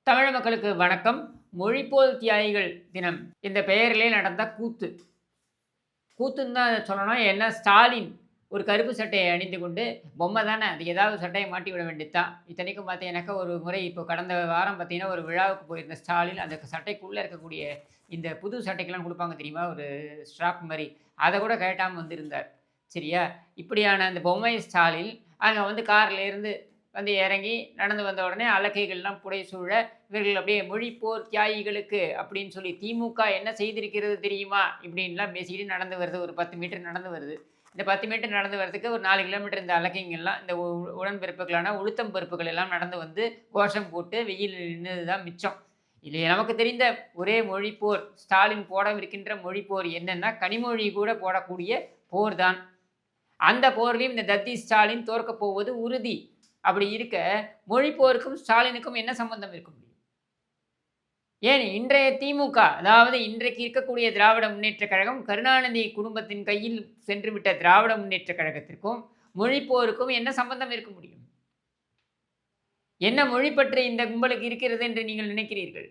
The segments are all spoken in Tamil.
தமிழ் மக்களுக்கு வணக்கம். மொழிப்போர் தியாகிகள் தினம் இந்த பெயரிலே நடந்த கூத்து. கூத்துன்னு தான் அத சொல்லணும். ஏன்னா ஸ்டாலின் ஒரு கருப்பு சட்டையை அணிந்து கொண்டு பொம்மை தானே அதுக்கு ஏதாவது சட்டையை மாட்டி விட வேண்டியது தான். இத்தனைக்கும் பார்த்தீங்கன்னாக்கா ஒரு முறை இப்போ கடந்த வாரம் பார்த்தீங்கன்னா, ஒரு விழாவுக்கு போயிருந்த ஸ்டாலின் அந்த சட்டைக்குள்ளே இருக்கக்கூடிய இந்த புது சட்டைக்கெல்லாம் குடுப்பாங்க தெரியுமா? ஒரு ஸ்ட்ராப் மாரி. அத கூட கழட்டாம வந்திருந்தார். சரியா? இப்படியான அந்த பொம்மை ஸ்டாலின் அங்க வந்து கார்லேருந்து வந்து இறங்கி நடந்து வந்த உடனே அலக்கைகள்லாம் புடைசூழ இவர்கள் அப்படியே மொழிப்போர் தியாகிகளுக்கு அப்படின்னு சொல்லி திமுக என்ன செய்திருக்கிறது தெரியுமா? இப்படின்லாம் பேசிக்கிட்டு நடந்து வருது. ஒரு 10 மீட்டர் நடந்து வருது. இந்த 10 மீட்டர் நடந்து வரதுக்கு ஒரு 4 கிலோமீட்டர் இந்த அலக்கைங்கள்லாம் இந்த உடன்பிறப்புகளான உளுத்தம் பருப்புகள் எல்லாம் நடந்து வந்து கோஷம் போட்டு வெயிலில் நின்னது தான் மிச்சம். இதில் நமக்கு தெரிந்த ஒரே மொழிப்போர் ஸ்டாலின் போடவிருக்கின்ற மொழிப்போர் என்னன்னா, கனிமொழி கூட போடக்கூடிய போர் தான். அந்த போர்லயும் இந்த தத்தி ஸ்டாலின் தோற்கப் போவது உறுதி. அப்படி இருக்க மொழிப்போருக்கும் ஸ்டாலினுக்கும் என்ன சம்பந்தம் இருக்க முடியும்? ஏன் இன்றைய திமுக, அதாவது இன்றைக்கு இருக்கக்கூடிய திராவிட முன்னேற்றக் கழகம், கருணாநிதி குடும்பத்தின் கையில் சென்றுவிட்ட திராவிட முன்னேற்றக் கழகத்திற்கும் மொழிப்போருக்கும் என்ன சம்பந்தம் இருக்க முடியும்? என்ன மொழிப்பற்று இந்த கும்பலுக்கு இருக்கிறது என்று நீங்கள் நினைக்கிறீர்கள்?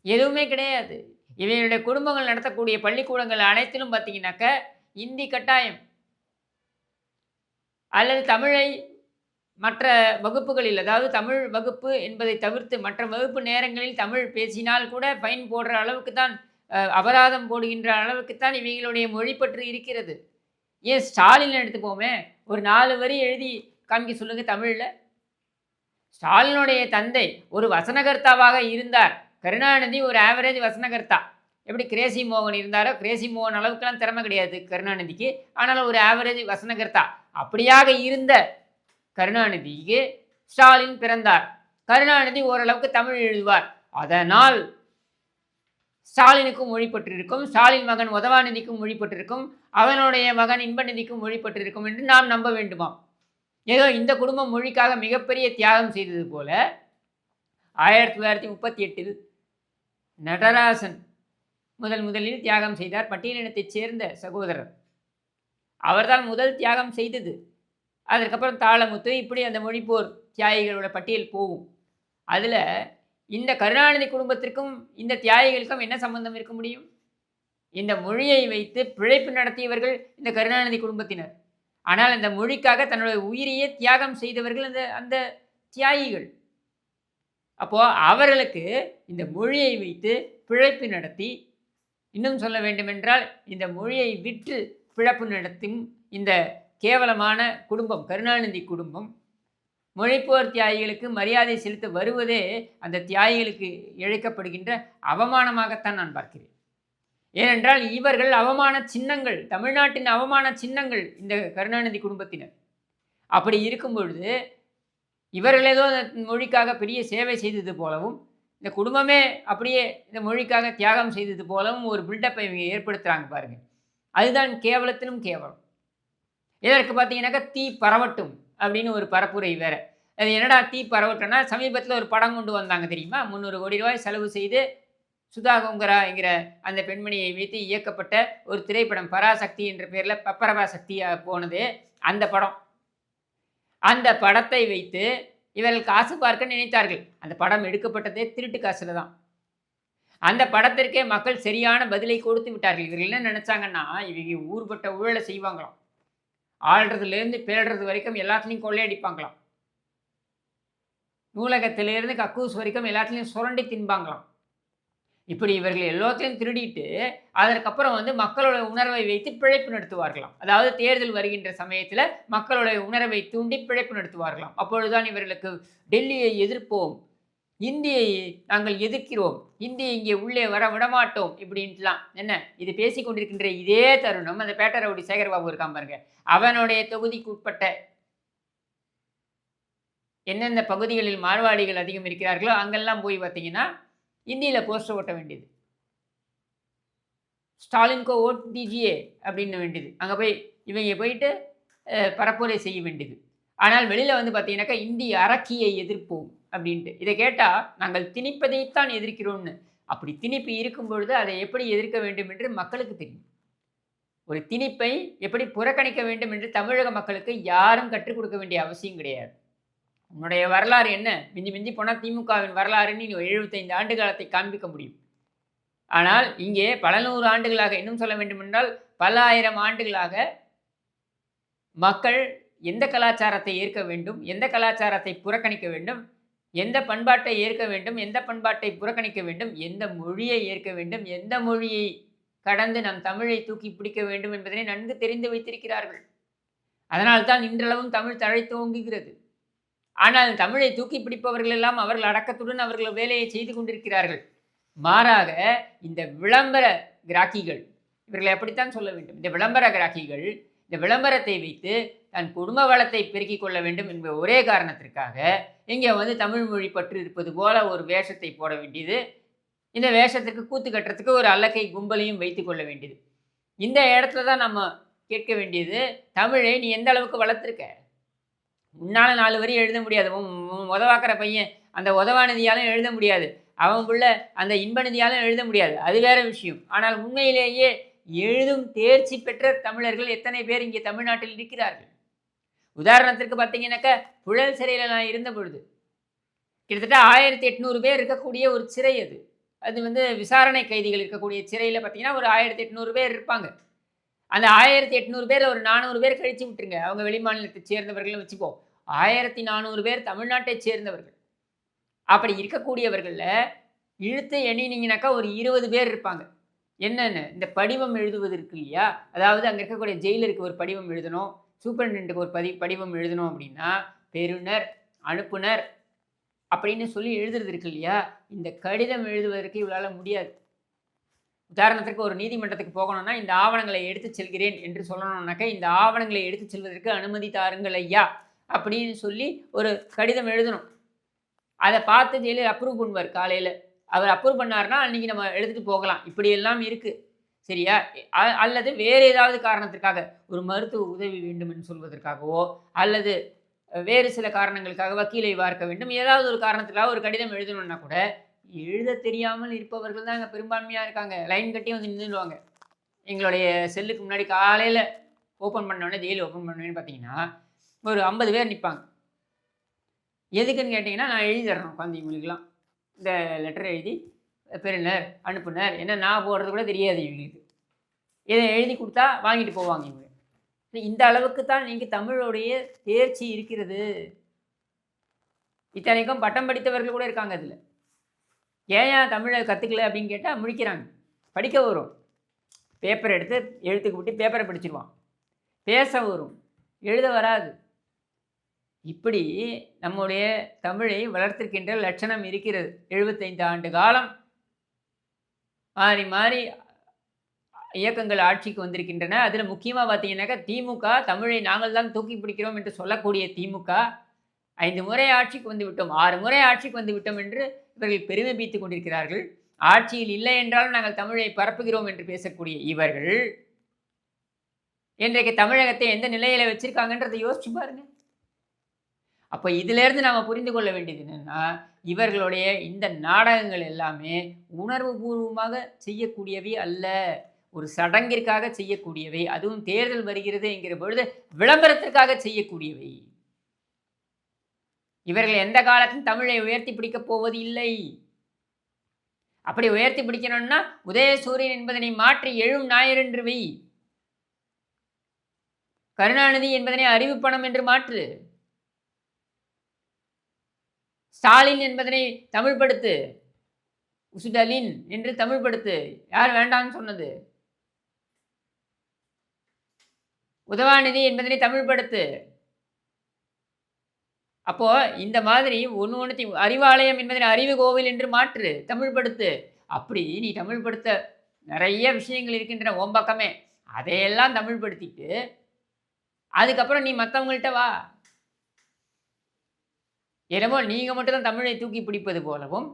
எதுவுமே கிடையாது. இவங்களுடைய குடும்பங்கள் நடத்தக்கூடிய பள்ளிக்கூடங்கள் அனைத்திலும் பார்த்தீங்கன்னாக்க இந்தி கட்டாயம். அல்லது தமிழை மற்ற வகுப்புகளில், அதாவது தமிழ் வகுப்பு என்பதை தவிர்த்து மற்ற வகுப்பு நேரங்களில் தமிழ் பேசினால் கூட ஃபைன் போடுற அளவுக்கு தான், அபராதம் போடுகின்ற அளவுக்கு தான் இவங்களுடைய மொழிப்பற்று இருக்கிறது. ஏன் ஸ்டாலின் எடுத்துப்போமே, ஒரு 4 வரி எழுதி காமிக்க சொல்லுங்க தமிழ்ல. ஸ்டாலினுடைய தந்தை ஒரு வசனகர்த்தாவாக இருந்தார். கருணாநிதி ஒரு ஆவரேஜ் வசனகர்த்தா. எப்படி கிரேசி மோகன் இருந்தாரோ, கிரேசி மோகன் அளவுக்குலாம் திறமை கிடையாது கருணாநிதிக்கு. ஆனாலும் ஒரு ஆவரேஜ் வசனகர்த்தா. அப்படியாக இருந்த கருணாநிதிக்கு ஸ்டாலின் பிறந்தார். கருணாநிதி ஓரளவுக்கு தமிழ் எழுதுவார். அதனால் ஸ்டாலினுக்கும் மொழிப்பட்டிருக்கும், ஸ்டாலின் மகன் உதவாநிதிக்கும் மொழிப்பட்டிருக்கும், அவனுடைய மகன் இன்பநிதிக்கும் மொழிப்பட்டிருக்கும் என்று நாம் நம்ப வேண்டுமாம். ஏதோ இந்த குடும்பம் மொழிக்காக மிகப்பெரிய தியாகம் செய்தது போல 1938இல் நடராசன் முதலில் தியாகம் செய்தார். பட்டியலினத்தைச் சேர்ந்த சகோதரர். அவர்தான் முதல் தியாகம் செய்தது. அதற்கப்புறம் தாளமுத்து, இப்படி அந்த மொழிப்போர் தியாகிகளோட பட்டியல் போகும். அதில் இந்த கருணாநிதி குடும்பத்திற்கும் இந்த தியாகிகளுக்கும் என்ன சம்பந்தம் இருக்க முடியும்? இந்த மொழியை வைத்து பிழைப்பு நடத்தியவர்கள் இந்த கருணாநிதி குடும்பத்தினர். ஆனால் இந்த மொழிக்காக தன்னுடைய உயிரையே தியாகம் செய்தவர்கள் அந்த தியாகிகள். அப்போ அவர்களுக்கு இந்த மொழியை வைத்து பிழைப்பு நடத்தி, இன்னும் சொல்ல வேண்டுமென்றால் இந்த மொழியை விற்று பிழைப்பு நடத்தும் இந்த கேவலமான குடும்பம் கருணாநிதி குடும்பம் மொழிப்போர் தியாகிகளுக்கு மரியாதை செலுத்த வருவதே அந்த தியாகிகளுக்கு இழைக்கப்படுகின்ற அவமானமாகத்தான் நான் பார்க்கிறேன். ஏனென்றால் இவர்கள் அவமான சின்னங்கள், தமிழ்நாட்டின் அவமான சின்னங்கள் இந்த கருணாநிதி குடும்பத்தினர். அப்படி இருக்கும் பொழுது இவர்கள் ஏதோ மொழிக்காக பெரிய சேவை செய்தது போலவும், இந்த குடும்பமே அப்படியே இந்த மொழிக்காக தியாகம் செய்தது போலவும் ஒரு பில்டப்பை இவங்க ஏற்படுத்துகிறாங்க பாருங்க. அதுதான் கேவலத்திலும் கேவலம். இதற்கு பார்த்தீங்கன்னாக்கா தீ பரவட்டும் அப்படின்னு ஒரு பரப்புரை வேற. அது என்னடா தீ பரவட்டும்னா, சமீபத்தில் ஒரு படம் கொண்டு வந்தாங்க தெரியுமா? 300 கோடி ரூபாய் செலவு செய்து சுதா கொங்கரா என்கிற அந்த பெண்மணியை வைத்து இயக்கப்பட்ட ஒரு திரைப்படம், பராசக்தி என்ற பேரில் பப்பரவா சக்தியாக போனது அந்த படம். அந்த படத்தை வைத்து இவர்கள் காசு பார்க்க நினைத்தார்கள். அந்த படம் எடுக்கப்பட்டதே திருட்டு காசுல தான். அந்த படத்திற்கே மக்கள் சரியான பதிலை கொடுத்து விட்டார்கள். இவர்கள் என்ன நினைச்சாங்கன்னா, இவங்க ஊர்பட்ட ஊழலை செய்வாங்களாம். ஆள்றதுலேருந்து பேடுறது வரைக்கும் எல்லாத்துலேயும் கொள்ளையடிப்பாங்களாம். நூலகத்திலேருந்து கக்கூஸ் வரைக்கும் எல்லாத்துலேயும் சுரண்டி தின்பாங்களாம். இப்படி இவர்கள் எல்லாத்தையும் திருடிட்டு அதற்கப்புறம் வந்து மக்களோட உணர்வை வைத்து பிழைப்பு நடத்துவார்களாம். அதாவது தேர்தல் வருகின்ற சமயத்தில் மக்களுடைய உணர்வை தூண்டி பிழைப்பு நடத்துவார்களாம். அப்பொழுதுதான் இவர்களுக்கு டெல்லியை எதிர்ப்போம், இந்தியை நாங்கள் எதிர்க்கிறோம், இந்தியை இங்கே உள்ளே வர விடமாட்டோம் இப்படின்ட்டுலாம். என்ன இது பேசி கொண்டிருக்கின்ற இதே தருணம் அந்த பேட்டரவுடி சேகர்பாபு இருக்கான் பாருங்க, அவனுடைய தொகுதிக்கு உட்பட்ட எந்தெந்த பகுதிகளில் மார்வாடிகள் அதிகம் இருக்கிறார்களோ அங்கெல்லாம் போய் பார்த்தீங்கன்னா இந்தியில் போஸ்டர் ஓட்ட வேண்டியது. ஸ்டாலின்கோ ஓட் தீஜியே அப்படின்னு வேண்டியது. அங்கே போய் இவங்க போயிட்டு பரப்புரை செய்ய வேண்டியது. ஆனால் வெளியில் வந்து பார்த்தீங்கன்னாக்கா இந்திய அரக்கியை எதிர்ப்போம் அப்படின்ட்டு. இதை கேட்டால் நாங்கள் திணிப்பதைத்தான் எதிர்க்கிறோம்னு. அப்படி திணிப்பு இருக்கும் பொழுது அதை எப்படி எதிர்க்க வேண்டும் என்று மக்களுக்கு தெரியும். ஒரு திணிப்பை எப்படி புறக்கணிக்க வேண்டும் என்று தமிழக மக்களுக்கு யாரும் கற்றுக் கொடுக்க வேண்டிய அவசியம் கிடையாது. உன்னுடைய வரலாறு என்ன? மிஞ்சி மிஞ்சி போனால் திமுகவின் வரலாறுன்னு நீ 75 ஆண்டு காலத்தை காண்பிக்க முடியும். ஆனால் இங்கே பல 100 ஆண்டுகளாக, இன்னும் சொல்ல வேண்டுமென்றால் பல 1000 ஆண்டுகளாக மக்கள் எந்த கலாச்சாரத்தை ஏற்க வேண்டும், எந்த கலாச்சாரத்தை புறக்கணிக்க வேண்டும், எந்த பண்பாட்டை ஏற்க வேண்டும், எந்த பண்பாட்டை புறக்கணிக்க வேண்டும், எந்த மொழியை ஏற்க வேண்டும், எந்த மொழியை கடந்து நம் தமிழை தூக்கி பிடிக்க வேண்டும் என்பதனை நன்கு தெரிந்து வைத்திருக்கிறார்கள். அதனால்தான் இன்றளவும் தமிழ் தழைத்தோங்குகிறது. ஆனால் தமிழை தூக்கி பிடிப்பவர்கள் எல்லாம் அவர்கள் அடக்கத்துடன் அவர்கள் வேலையை செய்து கொண்டிருக்கிறார்கள். மாறாக இந்த விளம்பர கிராக்கிகள், இவர்களை அப்படித்தான் சொல்ல வேண்டும், இந்த விளம்பர கிராக்கிகள் இந்த விளம்பரத்தை வைத்து தன் குடும்ப வளத்தை பெருக்கிக் கொள்ள வேண்டும் என்ற ஒரே காரணத்திற்காக இங்கே வந்து தமிழ் மொழி பற்று இருப்பது போல ஒரு வேஷத்தை போட வேண்டியது, இந்த வேஷத்திற்கு கூத்து கட்டுறதுக்கு ஒரு அல்லக்கை கும்பலையும் வைத்து கொள்ள வேண்டியது. இந்த இடத்துல தான் நம்ம கேட்க வேண்டியது, தமிழை நீ எந்த அளவுக்கு வளர்த்துருக்க? உன்னால் 4 வரி எழுத முடியாது, உதவாக்கிற பையன் அந்த உதவாநிதியாலும் எழுத முடியாது, அவனுக்குள்ள அந்த இன்பநிதியாலும் எழுத முடியாது, அது வேற விஷயம். ஆனால் உண்மையிலேயே எழுதும் தேர்ச்சி பெற்ற தமிழர்கள் எத்தனை பேர் இங்கே தமிழ்நாட்டில் இருக்கிறார்கள்? உதாரணத்திற்கு பார்த்தீங்கன்னாக்கா, புழல் சிறையில் நான் இருந்த பொழுது கிட்டத்தட்ட 1800 பேர் இருக்கக்கூடிய ஒரு சிறை அது. அது வந்து விசாரணை கைதிகள் இருக்கக்கூடிய சிறையில் பார்த்தீங்கன்னா ஒரு 1800 பேர் இருப்பாங்க. அந்த 1800 பேரில் ஒரு 400 பேர் கழிச்சு விட்டுருங்க, அவங்க வெளிமாநிலத்தை சேர்ந்தவர்கள் வச்சுப்போம். 1400 பேர் தமிழ்நாட்டை சேர்ந்தவர்கள். அப்படி இருக்கக்கூடியவர்களில் இழுத்து எண்ணினீங்கனாக்கா ஒரு 20 பேர் இருப்பாங்க. என்னென்ன, இந்த படிவம் எழுதுவது இருக்கு இல்லையா, அதாவது அங்கே இருக்கக்கூடிய ஜெயிலருக்கு ஒரு படிவம் எழுதணும், சூப்பரண்டென்ட்டுக்கு ஒரு படிவம் எழுதணும் அப்படின்னா பெறுநர் அனுப்புனர் அப்படின்னு சொல்லி எழுதுறது இருக்கு இல்லையா, இந்த கடிதம் எழுதுவதற்கு இவளால் முடியாது. உதாரணத்திற்கு ஒரு நீதிமன்றத்துக்கு போகணும்னா இந்த ஆவணங்களை எடுத்து செல்கிறேன் என்று சொல்லணும்னாக்கா, இந்த ஆவணங்களை எடுத்து செல்வதற்கு அனுமதி தாருங்கள் ஐயா அப்படின்னு சொல்லி ஒரு கடிதம் எழுதணும். அதை பார்த்து ஜெயிலர் அப்ரூவ் பண்ணுவார். காலையில் அவர் அப்ரூவ் பண்ணார்னா அன்றைக்கி நம்ம எழுதிட்டு போகலாம். இப்படியெல்லாம் இருக்குது, சரியா? அல்லது வேறு ஏதாவது காரணத்திற்காக ஒரு மருத்துவ உதவி வேண்டும் என்று சொல்வதற்காகவோ அல்லது வேறு சில காரணங்களுக்காக வக்கீலை பார்க்க வேண்டும், ஏதாவது ஒரு காரணத்துக்காக ஒரு கடிதம் எழுதணும்னா கூட எழுத தெரியாமல் இருப்பவர்கள் தான் அங்கே பெரும்பான்மையாக இருக்காங்க. லைன் கட்டி வந்து நின்றுடுவாங்க. எங்களுடைய செல்லுக்கு முன்னாடி காலையில் ஓப்பன் பண்ணோடனே, ஜெயில் ஓப்பன் பண்ணோன்னு பார்த்தீங்கன்னா ஒரு 50 பேர் நிற்பாங்க. எதுக்குன்னு கேட்டிங்கன்னா, நான் எழுதி தரணும் உட்காந்து இவங்களுக்குலாம். இந்த லெட்டர் எழுதி பெறுநர் அனுப்புனர் என்ன நான் போடுறது கூட தெரியாது இவங்களுக்கு. இதை எழுதி கொடுத்தா வாங்கிட்டு போவாங்க இவங்க. இந்த அளவுக்கு தான் நீங்கள் தமிழோடைய தேர்ச்சி இருக்கிறது. இத்தனைக்கும் பட்டம் படித்தவர்கள் கூட இருக்காங்க அதில். ஏன் தமிழை கற்றுக்கல அப்படின்னு கேட்டால் முழிக்கிறாங்க. படிக்க வரும், பேப்பர் எடுத்து எழுத்துக்கு விட்டு பேப்பரை படிச்சிருவான். பேச வரும், எழுத வராது. இப்படி நம்முடைய தமிழை வளர்த்திருக்கின்ற லட்சணம் இருக்கிறது. 75 ஆண்டு காலம் மாறி மாறி இயக்கங்கள் ஆட்சிக்கு வந்திருக்கின்றன. அதில் முக்கியமாக பார்த்தீங்கன்னாக்கா திமுக, தமிழை நாங்கள் தான் தூக்கி பிடிக்கிறோம் என்று சொல்லக்கூடிய திமுக 5 முறை ஆட்சிக்கு வந்து விட்டோம், 6 முறை ஆட்சிக்கு வந்து விட்டோம் என்று இவர்கள் பெருமை பீத்துக் கொண்டிருக்கிறார்கள். ஆட்சியில் இல்லை என்றாலும் நாங்கள் தமிழை பரப்புகிறோம் என்று பேசக்கூடிய இவர்கள் இன்றைக்கு தமிழகத்தை எந்த நிலையில் வச்சிருக்காங்கன்றதை யோசிச்சு பாருங்க. அப்போ இதிலேருந்து நாம் புரிந்து கொள்ள வேண்டியது என்னென்னா, இவர்களுடைய இந்த நாடகங்கள் எல்லாமே உணர்வுபூர்வமாக செய்யக்கூடியவை அல்ல, ஒரு சடங்கிற்காக செய்யக்கூடியவை. அதுவும் தேர்தல் வருகிறது என்கிற பொழுது விளம்பரத்திற்காக செய்யக்கூடியவை. இவர்கள் எந்த காலத்திலும் தமிழை உயர்த்தி பிடிக்கப் போவது இல்லை. அப்படி உயர்த்தி பிடிக்கணும்னா உதயசூரியன் என்பதனை மாற்றி எழும் ஞாயிறு என்று வை, கருணாநிதி என்பதனை அறிவுப்பணம் என்று மாற்று, ஸ்டாலின் என்பதனை தமிழ்படுத்து, உசுடலின் என்று தமிழ்படுத்து. யார் வேண்டாம்னு சொன்னது? உதவாநிதி என்பதனை தமிழ்படுத்து. அப்போ இந்த மாதிரி ஒன்று அறிவாலயம் என்பதனை அறிவு கோவில் என்று மாற்று, தமிழ்படுத்து. அப்படி நீ தமிழ்படுத்த நிறைய விஷயங்கள் இருக்கின்றன உன் பக்கமே, அதையெல்லாம் தமிழ்படுத்திட்டு அதுக்கப்புறம் நீ மற்றவங்கள்ட்ட வா. என்னமோ நீங்கள் மட்டும்தான் தமிழை தூக்கி பிடிப்பது போலவும்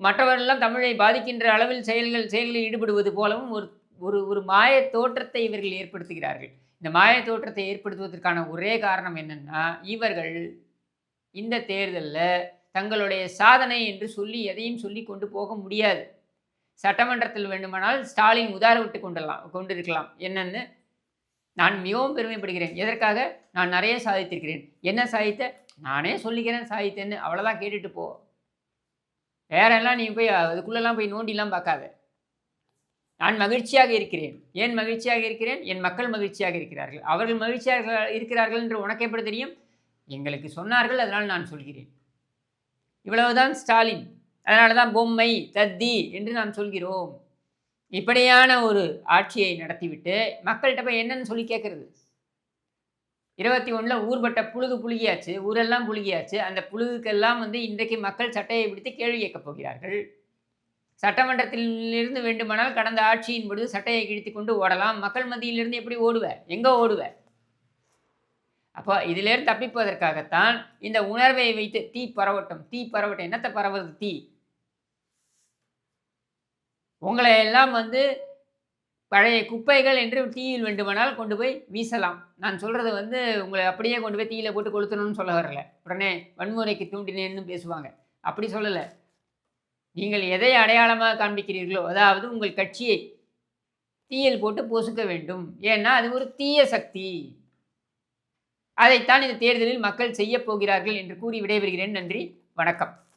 மற்றவர்களெல்லாம் தமிழை பாதிக்கின்ற அளவில் செயல்களில் ஈடுபடுவது போலவும் ஒரு ஒரு மாய தோற்றத்தை இவர்கள் ஏற்படுத்துகிறார்கள். இந்த மாய தோற்றத்தை ஏற்படுத்துவதற்கான ஒரே காரணம் என்னென்னா, இவர்கள் இந்த தேர்தலில் தங்களுடைய சாதனை என்று சொல்லி எதையும் சொல்லி கொண்டு போக முடியாது. சட்டமன்றத்தில் வேண்டுமானால் ஸ்டாலின் உதார விட்டு கொண்டிருக்கலாம். என்னென்னு நான் மிகவும் பெருமைப்படுகிறேன். எதற்காக? நான் நிறைய சாதித்திருக்கிறேன். என்ன சாதித்த? நானே சொல்லிக்கிறேன் சாதித்தேன்னு. அவ்வளோதான், கேட்டுட்டு போ. வேறெல்லாம் நீ போய் அதுக்குள்ளெல்லாம் போய் நோண்டிலாம் பார்க்காத. நான் மகிழ்ச்சியாக இருக்கிறேன். ஏன் மகிழ்ச்சியாக இருக்கிறேன்? என் மக்கள் மகிழ்ச்சியாக இருக்கிறார்கள். அவர்கள் மகிழ்ச்சியாக இருக்கிறார்கள் என்று உனக்கு எப்படி தெரியும்? எங்களுக்கு சொன்னார்கள், அதனால் நான் சொல்கிறேன். இவ்வளவுதான் ஸ்டாலின். அதனால தான் பொம்மை, தத்தி என்று நாம் சொல்கிறோம். இப்படியான ஒரு ஆட்சியை நடத்திவிட்டு மக்கள்கிட்ட போய் என்னன்னு சொல்லி கேட்கறது? 21 ஊர்பட்ட புழுகு புழுகியாச்சு, ஊரெல்லாம் புழுகியாச்சு. அந்த புழுகுக்கெல்லாம் இன்றைக்கு மக்கள் சட்டையை பிடித்து கேள்வி கேட்கப் போகிறார்கள். சட்டமன்றத்திலிருந்து வேண்டுமானால் கடந்த ஆட்சியின் பொழுது சட்டையை கிழித்து கொண்டு ஓடலாம். மக்கள் மத்தியிலிருந்து எப்படி ஓடுவ? எங்க ஓடுவ? அப்போ இதிலிருந்து தப்பிப்பதற்காகத்தான் இந்த உணர்வை வைத்து தீ பரவட்டும், தீ பரவட்டும். என்னத்தை பரவுறது தீ? உங்களை எல்லாம் பழைய குப்பைகள் என்று தீயில் வேண்டுமானால் கொண்டு போய் வீசலாம். நான் சொல்கிறது உங்களை அப்படியே கொண்டு போய் தீயில போட்டு கொளுத்தணும்னு சொல்ல வரல. உடனே வன்முறைக்கு தூண்டினேன்னு பேசுவாங்க. அப்படி சொல்லலை. நீங்கள் எதை அடையாளமாக காண்பிக்கிறீர்களோ, அதாவது உங்கள் கட்சியை தீயில் போட்டு பொசுக்க வேண்டும். ஏன்னா அது ஒரு தீய சக்தி. அதைத்தான் இந்த தேர்தலில் மக்கள் செய்ய போகிறார்கள் என்று கூறி விடைபெறுகிறேன். நன்றி, வணக்கம்.